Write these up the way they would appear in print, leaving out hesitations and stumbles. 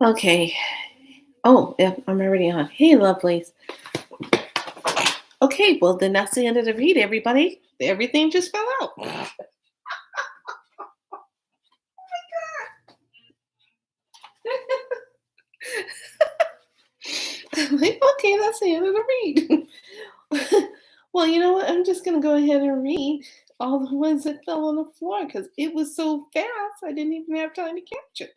Okay. Oh, yeah, I'm already on. Hey, lovelies. Okay, well, then that's the end of the read, everybody. Everything just fell out. I'm like, okay, that's the end of the read. Well, you know what? I'm just going to go ahead and read all the ones that fell on the floor because it was so fast, I didn't even have time to catch it.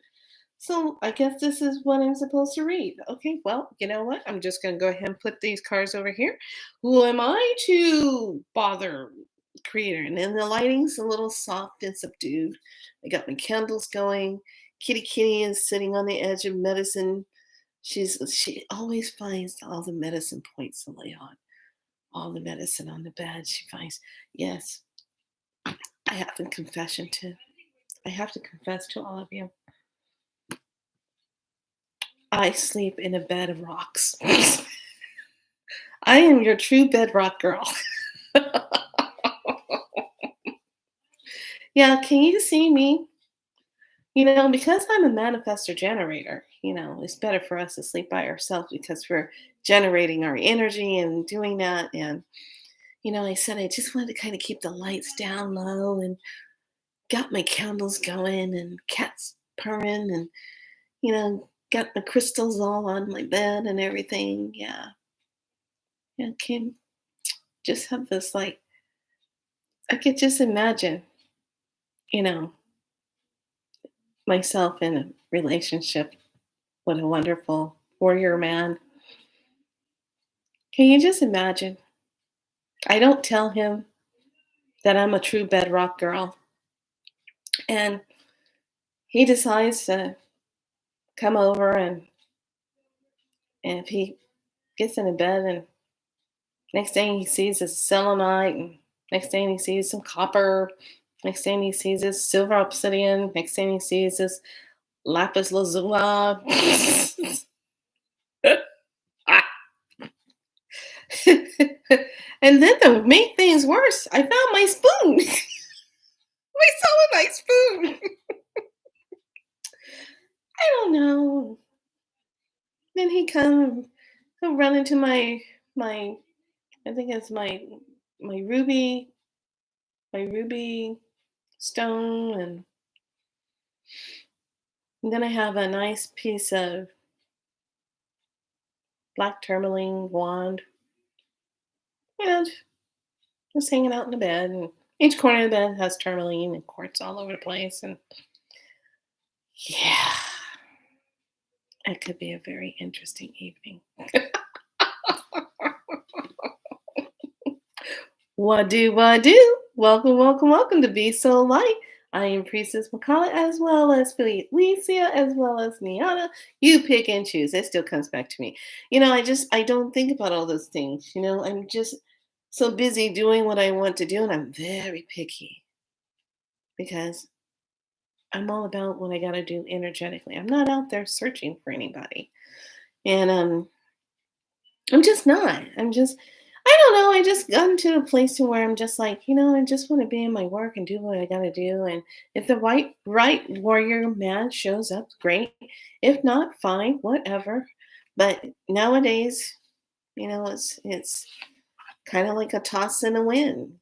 So I guess this is what I'm supposed to read. Okay, well, you know what? I'm just going to go ahead and put these cards over here. Who am I to bother creator? And then the lighting's a little soft and subdued. I got my candles going. Kitty Kitty is sitting on the edge of medicine. She always finds all the medicine points to lay on. All the medicine on the bed. She finds, yes, I have a confession to. I have to confess to all of you. I sleep in a bed of rocks. I am your true bedrock girl. Yeah, can you see me? Because I'm a manifestor generator, it's better for us to sleep by ourselves because we're generating our energy and doing that. And, I said I just wanted to kind of keep the lights down low and got my candles going and cats purring and, got the crystals all on my bed and everything. Yeah. Yeah. Can just have this like, I could just imagine, you know, myself in a relationship with a wonderful warrior man. Can you just imagine? I don't tell him that I'm a true bedrock girl, and he decides to come over, and if he gets in the bed, and next thing he sees is selenite, and next thing he sees some copper, next thing he sees is silver obsidian, next thing he sees is lapis lazuli. And then to make things worse, I found my spoon. My selenite spoon. I don't know. Then he'll run into my I think it's my ruby stone, and then I have a nice piece of black tourmaline wand, and just hanging out in the bed, and each corner of the bed has tourmaline and quartz all over the place, and yeah, it could be a very interesting evening. What do? Welcome, welcome, welcome to Be So Light. I am Priestess Makala as well as Felicia as well as Niana. You pick and choose. It still comes back to me. I don't think about all those things. I'm just so busy doing what I want to do, and I'm very picky because I'm all about what I got to do energetically. I'm not out there searching for anybody, and I'm just not. I don't know. I just gotten to a place to where I'm just like, I just want to be in my work and do what I gotta do. And if the right warrior man shows up, great. If not, fine, whatever. But nowadays, it's kind of like a toss in the wind.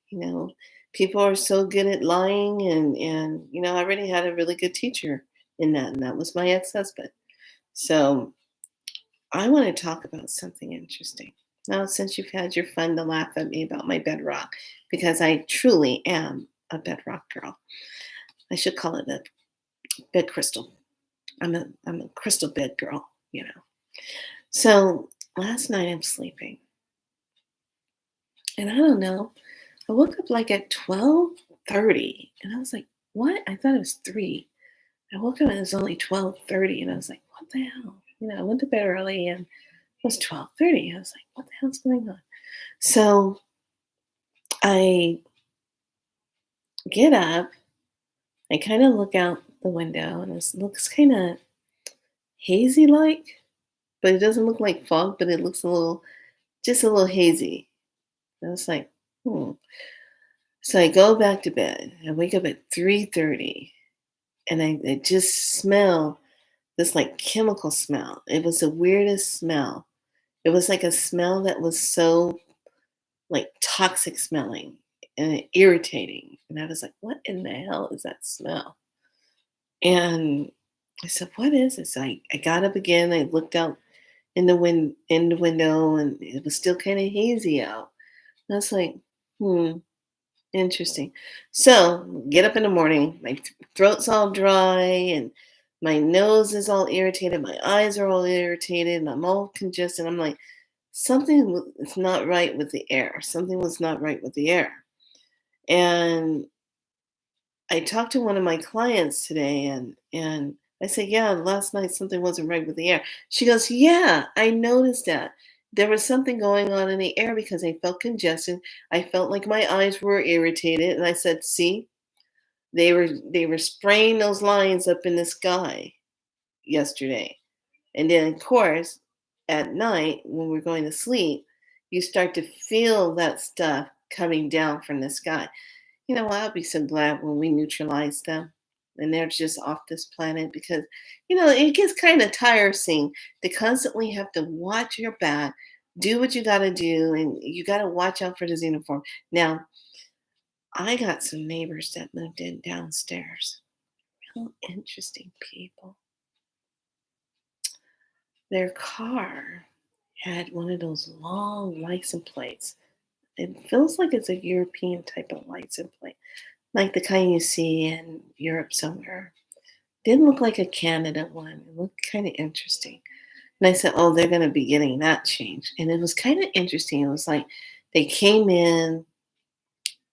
People are so good at lying, and I already had a really good teacher in that, and that was my ex-husband. So I want to talk about something interesting. Now, since you've had your fun to laugh at me about my bedrock, because I truly am a bedrock girl. I should call it a bed crystal. I'm a crystal bed girl. So last night I'm sleeping, and I don't know. I woke up like at 12:30, and I was like, "What?" I thought it was 3. I woke up and it was only 12:30, and I was like, "What the hell?" I went to bed early, and it was 12:30. I was like, "What the hell's going on?" So I get up, I kind of look out the window, and it looks kind of hazy like, but it doesn't look like fog, but it looks just a little hazy. I was like, hmm. So I go back to bed. I wake up at 3:30, and I just smell this like chemical smell. It was the weirdest smell. It was like a smell that was so like toxic smelling and irritating. And I was like, what in the hell is that smell? And I said, what is this? I got up again. I looked out in the window and it was still kind of hazy out. And I was like, hmm, interesting. So get up in the morning, my throat's all dry and my nose is all irritated, my eyes are all irritated, and I'm all congested. I'm like, is not right with the air. Something was not right with the air. And I talked to one of my clients today and I said, "Yeah, last night something wasn't right with the air." She goes, "Yeah, I noticed that. There was something going on in the air because I felt congested. I felt like my eyes were irritated." And I said, "See, they were spraying those lines up in the sky yesterday." And then of course, at night when we're going to sleep, you start to feel that stuff coming down from the sky. You know, I'll be so glad when we neutralize them and they're just off this planet because, it gets kind of tiresome to constantly have to watch your back, do what you got to do, and you got to watch out for the xenoform. Now, I got some neighbors that moved in downstairs. Real interesting people. Their car had one of those long license plates. It feels like it's a European type of license plate, like the kind you see in Europe somewhere. Didn't look like a Canada one. It looked kind of interesting. And I said, "Oh, they're going to be getting that changed." And it was kind of interesting. It was like they came in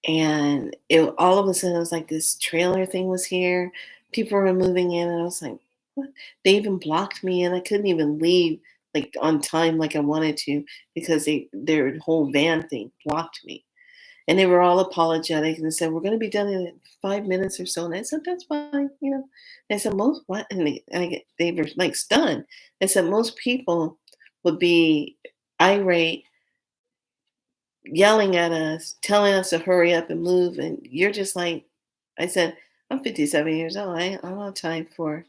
and all of a sudden it was like this trailer thing was here. People were moving in, and I was like, "What?" They even blocked me, and I couldn't even leave like on time like I wanted to because their whole van thing blocked me. And they were all apologetic and they said, "We're going to be done in 5 minutes or so." And I said, "That's fine." I said, "Most what?" And they were like stunned. I said, "Most people would be irate, yelling at us, telling us to hurry up and move. And you're just like," I said, "I'm 57 years old. I don't have time for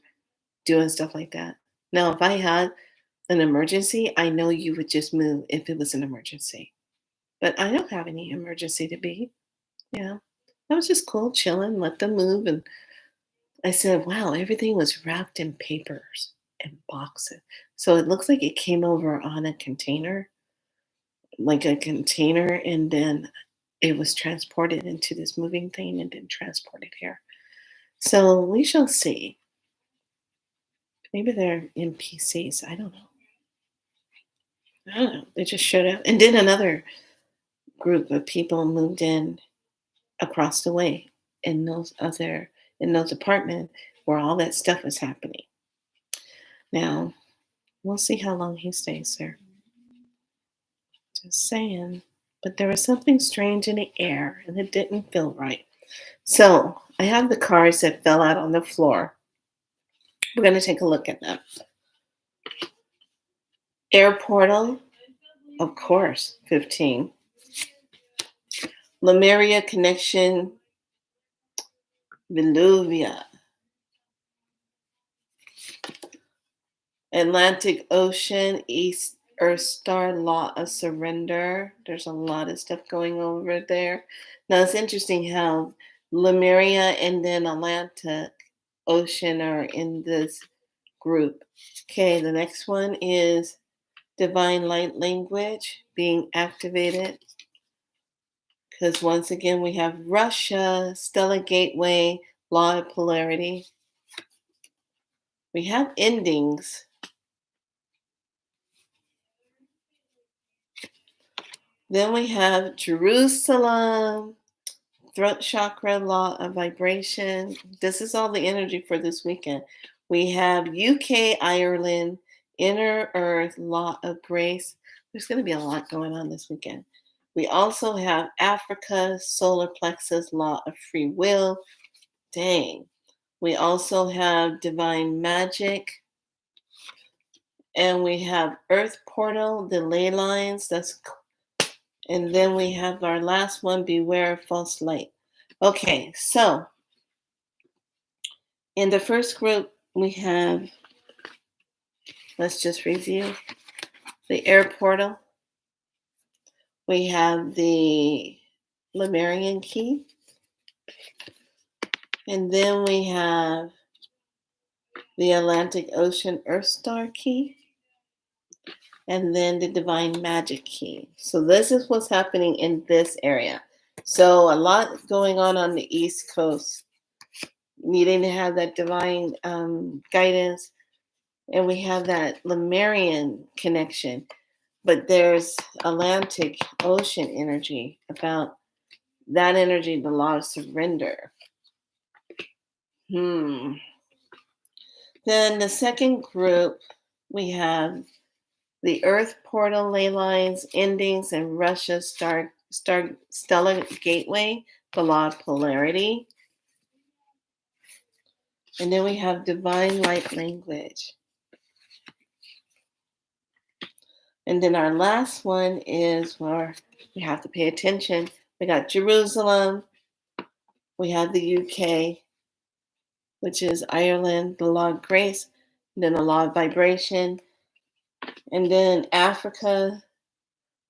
doing stuff like that. Now, if I had an emergency, I know you would just move if it was an emergency. But I don't have any emergency to be." Yeah. That was just cool, chilling, let them move. And I said, wow, everything was wrapped in papers and boxes. So it looks like it came over on a container, like a container, and then it was transported into this moving thing and then transported here. So we shall see. Maybe they're NPCs. I don't know. I don't know. They just showed up. And then another group of people moved in across the way in those apartments where all that stuff was happening. Now, we'll see how long he stays there. Just saying. But there was something strange in the air and it didn't feel right. So I have the cards that fell out on the floor. We're going to take a look at them. Air portal, of course, 15. Lemuria connection, Veluvia. Atlantic Ocean, East Earth Star, Law of Surrender. There's a lot of stuff going over there. Now it's interesting how Lemuria and then Atlantic Ocean are in this group. Okay, the next one is Divine Light Language being activated. Because once again, we have Russia, Stella Gateway, Law of Polarity. We have endings. Then we have Jerusalem, throat chakra, law of vibration. This is all the energy for this weekend. We have UK, Ireland, inner earth, law of grace. There's going to be a lot going on this weekend. We also have Africa, solar plexus, law of free will. Dang. We also have divine magic. And we have earth portal, the ley lines. And then we have our last one, beware of false light. Okay, so in the first group, we have Let's just review the air portal. We have the Lemurian key. And then we have the Atlantic Ocean Earth Star key. And then the Divine Magic key. So this is what's happening in this area. So a lot going on the East Coast, needing to have that divine guidance. And we have that Lemurian connection. But there's Atlantic Ocean energy about that energy, the law of surrender. Then the second group, we have the Earth portal ley lines, endings, and Russia stellar gateway, the law of polarity. And then we have divine light language. And then our last one is where we have to pay attention. We got Jerusalem. We have the UK, which is Ireland, the law of grace, and then the law of vibration. And then Africa,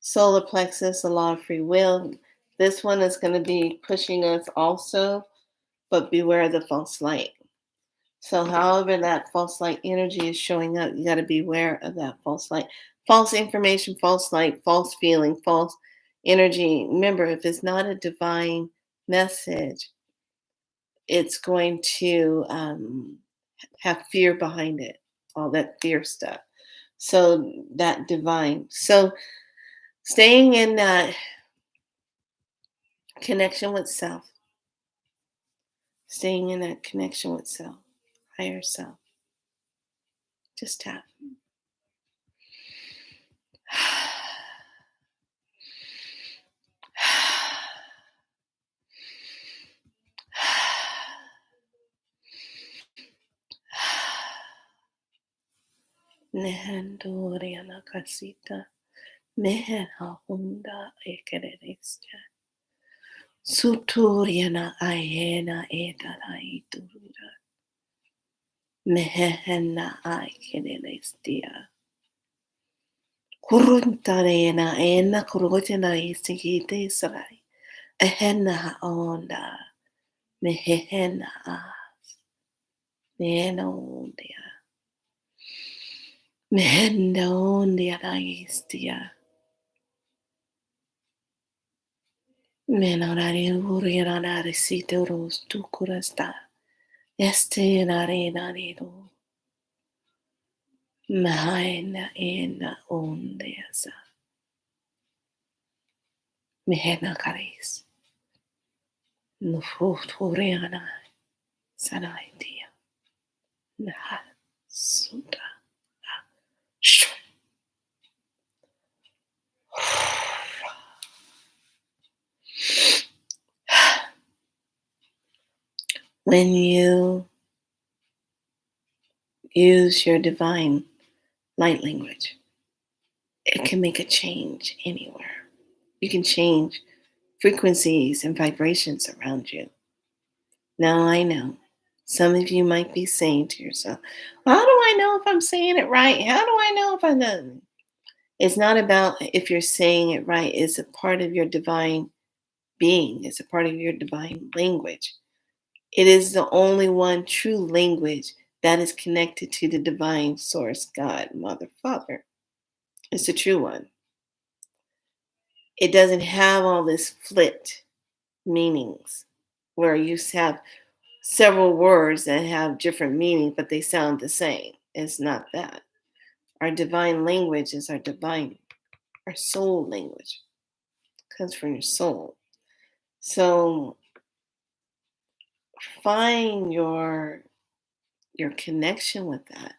solar plexus, the law of free will. This one is going to be pushing us also, but beware of the false light. So however that false light energy is showing up, you got to beware of that false light. False information, false light, false feeling, false energy. Remember, if it's not a divine message, it's going to have fear behind it, all that fear stuff. So that divine. So staying in that connection with self, staying in that connection with self, higher self. Just tap. Nehandoriana kasita, meha hunda ekererestia. Suturiana ayena etara iturura. Mehena aikererestia. Kuruntarena ena kurotena isigite sarai. Ehena onda. Mehena as. Mehena ondia. Mehenda ondia raistia. Menarari uriana resite ros tu curasta. Este narena nido. Mahaina ena ondeasa. Mehena caris. Nufuturiana sanaitia. Naha sutra. When you use your divine light language, it can make a change anywhere. You can change frequencies and vibrations around you. Now, I know some of you might be saying to yourself, well, how do I know if I'm saying it right? How do I know if I'm done? It's not about if you're saying it right. It's a part of your divine being. It's a part of your divine language. It is the only one true language that is connected to the divine source, God, Mother, Father. It's the true one. It doesn't have all this flipped meanings where you have several words that have different meaning, but they sound the same. It's not that. Our divine language is our soul language. It comes from your soul. So find your connection with that.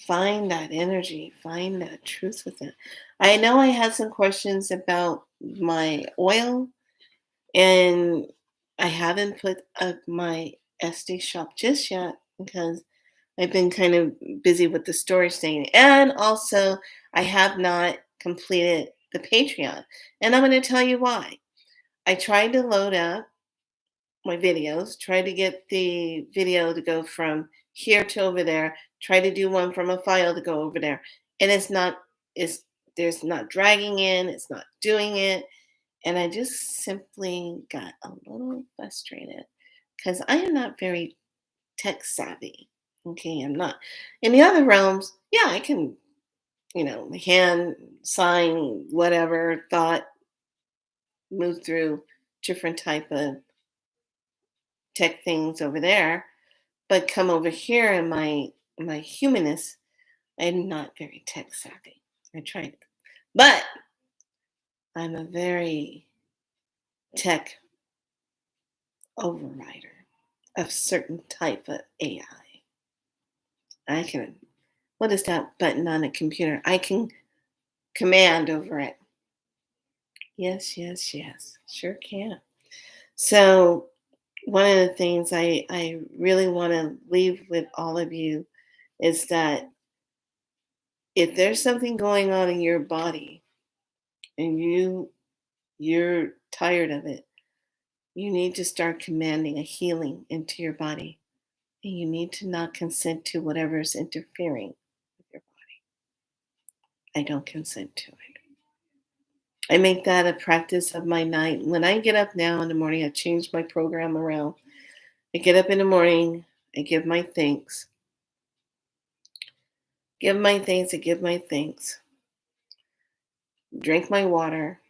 Find that energy. Find that truth with it. I know I had some questions about my oil, and I haven't put up my SD shop just yet because I've been kind of busy with the storage thing. And also, I have not completed the Patreon. And I'm going to tell you why. I tried to load up my videos, tried to get the video to go from here to over there, try to do one from a file to go over there. And it's there's not dragging in, it's not doing it. And I just simply got a little frustrated because I am not very tech savvy. Okay, I'm not. In the other realms, yeah, I can, hand sign whatever thought, move through different type of tech things over there, but come over here in my humanness, I'm not very tech savvy. I tried, but I'm a very tech overrider of certain type of AI. I can, what is that button on a computer? I can command over it. Yes, yes, yes, sure can. So one of the things I really want to leave with all of you is that if there's something going on in your body and you're tired of it, you need to start commanding a healing into your body. And you need to not consent to whatever is interfering with your body. I don't consent to it. I make that a practice of my night. When I get up now in the morning, I change my program around. I get up in the morning, I give my thanks. Give my thanks, I give my thanks. Drink my water.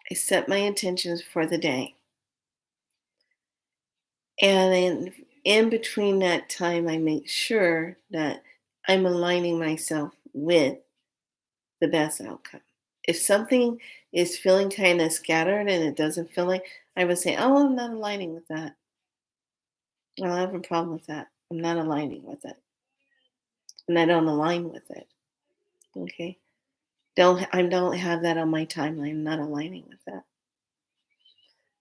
I set my intentions for the day. And in between that time, I make sure that I'm aligning myself with the best outcome. If something is feeling kind of scattered and it doesn't feel like, I would say, oh, I'm not aligning with that. I don't have a problem with that. I'm not aligning with it. And I don't align with it. Okay. Don't have that on my timeline. I'm not aligning with that.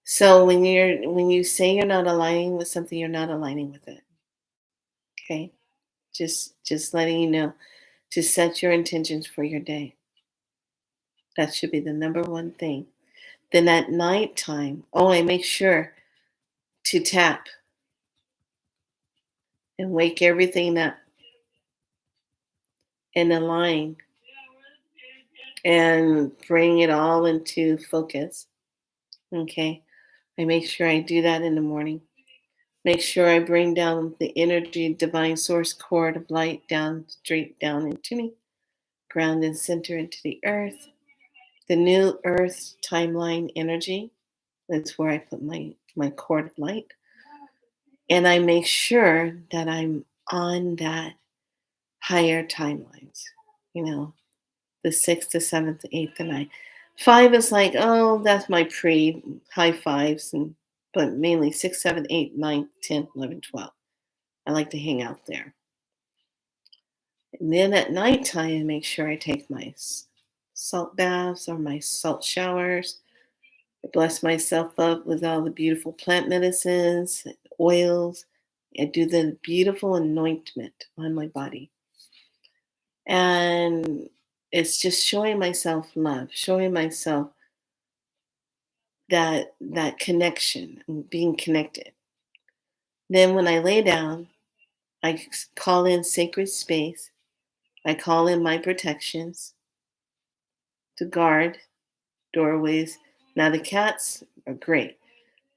So when you say you're not aligning with something, you're not aligning with it. Okay. Just letting you know to set your intentions for your day. That should be the number one thing. Then at nighttime, oh, I make sure to tap and wake everything up and align and bring it all into focus. Okay. I make sure I do that in the morning. Make sure I bring down the energy, divine source cord of light down, straight down into me, ground and center into the earth. The new earth timeline energy, that's where I put my cord of light. And I make sure that I'm on that higher timelines, you know, the sixth, the seventh, the eighth, the ninth. Five is like, oh, that's my pre high fives, and but mainly six, seven, eight, nine, 10, 11, 12. I like to hang out there. And then at nighttime, I make sure I take my salt baths or my salt showers. I bless myself up with all the beautiful plant medicines, oils. I do the beautiful anointment on my body. And it's just showing myself love, showing myself that connection and being connected. Then when I lay down, call in sacred space. I call in my protections to guard doorways. Now the cats are great.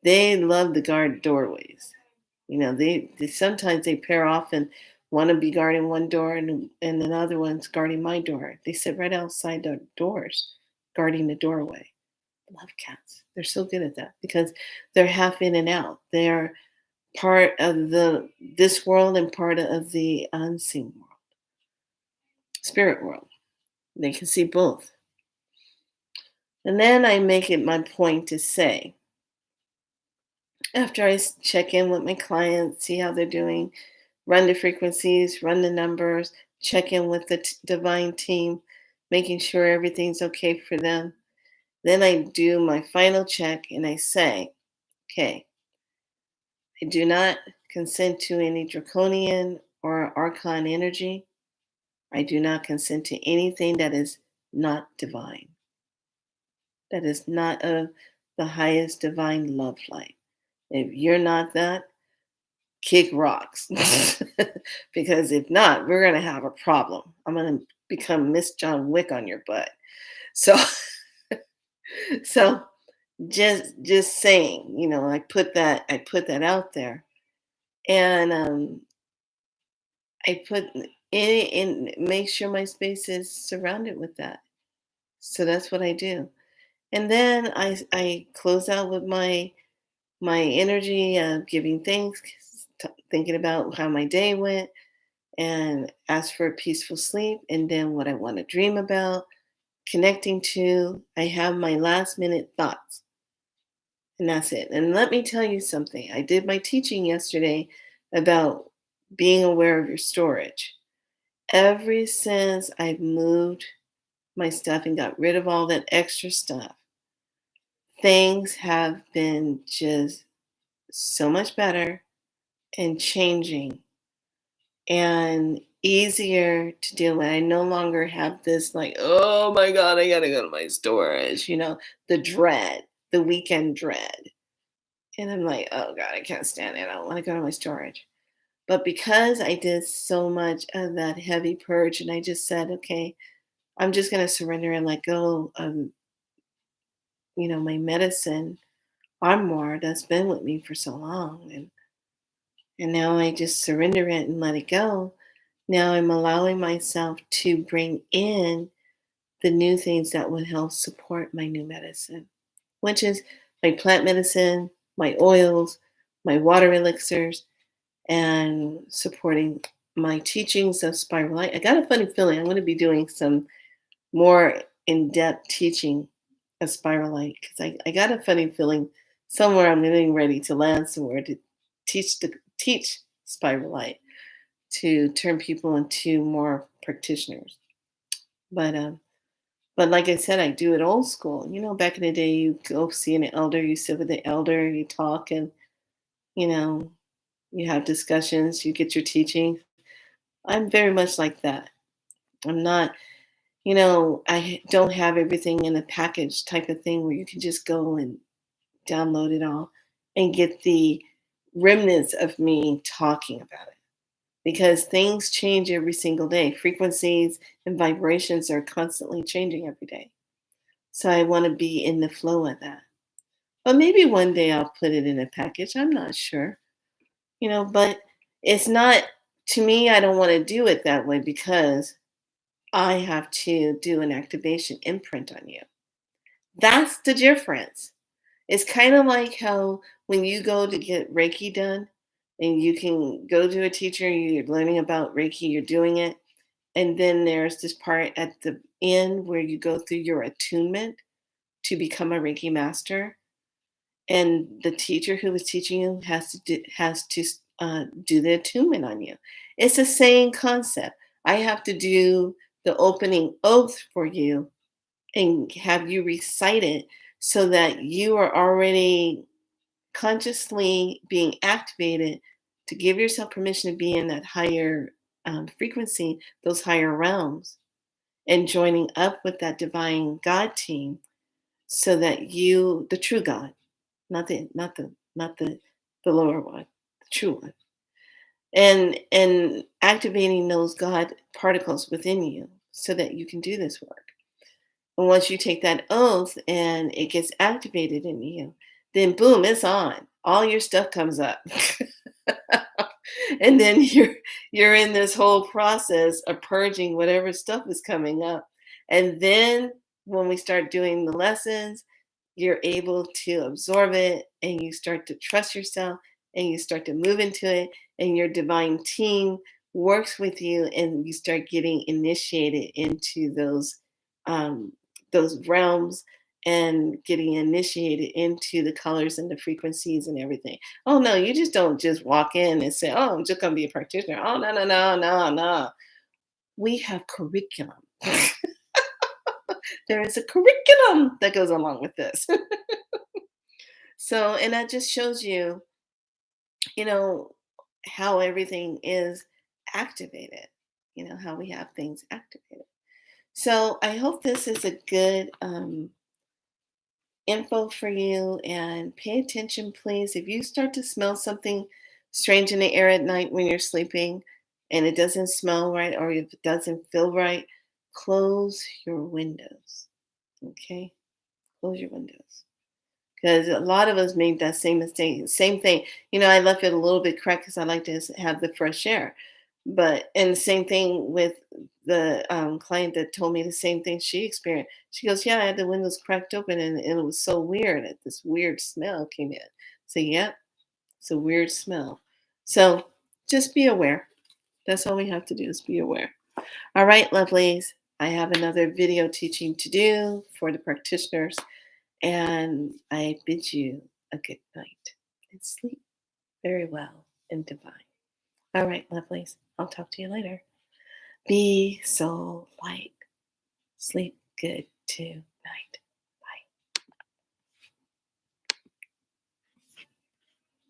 They love to guard doorways. They sometimes they pair off and one will be guarding one door and another one's guarding my door. They sit right outside the doors, guarding the doorway. Love cats. They're so good at that because they're half in and out. They're part of the this world and part of the unseen world, spirit world. They can see both. And then I make it my point to say, after I check in with my clients, see how they're doing, run the frequencies, run the numbers, check in with the divine team, making sure everything's okay for them. Then I do my final check and I say, okay, I do not consent to any draconian or archon energy. I do not consent to anything that is not divine, that is not of the highest divine love light. If you're not that, kick rocks. Because if not, we're going to have a problem. I'm going to become Miss John Wick on your butt. So, so just saying, I put that out there, and I put in make sure my space is surrounded with that. So that's what I do. And then I close out with my energy of giving thanks, thinking about how my day went, and ask for a peaceful sleep, and then what I want to dream about, connecting to. I have my last minute thoughts, and that's it. And let me tell you something. I did my teaching yesterday about being aware of your storage. Ever since I've moved my stuff and got rid of all that extra stuff, things have been just so much better and changing and easier to deal with. I no longer have this like, oh my God, I gotta go to my storage, the dread, the weekend dread. And I'm like, oh God, I can't stand it. I don't want to go to my storage. But because I did so much of that heavy purge and I just said, okay, I'm just gonna surrender and let go of, my medicine armoire that's been with me for so long. And now I just surrender it and let it go. Now I'm allowing myself to bring in the new things that would help support my new medicine, which is my plant medicine, my oils, my water elixirs, and supporting my teachings of Spiral Light. I got a funny feeling I'm going to be doing some more in depth teaching of Spiral Light because I got a funny feeling somewhere I'm getting ready to land somewhere to teach Spiral Light to turn people into more practitioners. But but like I said, I do it old school. Back in the day, you go see an elder, you sit with the elder, you talk, and you know, you have discussions, you get your teaching. I'm very much like that. I'm not, I don't have everything in a package type of thing where you can just go and download it all and get the remnants of me talking about it because things change every single day. Frequencies and vibrations are constantly changing every day. So I want to be in the flow of that. But maybe one day I'll put it in a package. I'm not sure, but it's not, to me, I don't want to do it that way because I have to do an activation imprint on you. That's the difference. It's kind of like how when you go to get Reiki done and you can go to a teacher, you're learning about Reiki, you're doing it. And then there's this part at the end where you go through your attunement to become a Reiki master. And the teacher who was teaching you has to do the attunement on you. It's the same concept. I have to do the opening oath for you and have you recite it so that you are already consciously being activated to give yourself permission to be in that higher frequency, those higher realms, and joining up with that divine God team so that you, the true God, not the lower one, the true one, and activating those God particles within you so that you can do this work. And once you take that oath and it gets activated in you, then boom, it's on. All your stuff comes up. And then you're in this whole process of purging whatever stuff is coming up. And then when we start doing the lessons, you're able to absorb it and you start to trust yourself and you start to move into it and your divine team works with you and you start getting initiated into um, those realms and getting initiated into the colors and the frequencies and everything. Oh no, you just don't just walk in and say, "Oh, I'm just going to be a practitioner." Oh no, no, no, no, no. We have curriculum. There is a curriculum that goes along with this. So, and that just shows you, you know, how everything is activated, how we have things activated. So, I hope this is a good info for you and pay attention, please. If you start to smell something strange in the air at night when you're sleeping and it doesn't smell right or if it doesn't feel right, close your windows. Okay? Close your windows. Because a lot of us make that same mistake. Same thing. I left it a little bit cracked because I like to have the fresh air. And the same thing with the client that told me the same thing she experienced. She goes, "Yeah, I had the windows cracked open and it was so weird. This weird smell came in." So, yeah, it's a weird smell. So, just be aware. That's all we have to do is be aware. All right, lovelies. I have another video teaching to do for the practitioners. And I bid you a good night and sleep very well and divine. All right, lovelies. I'll talk to you later. Be so light. Sleep good tonight.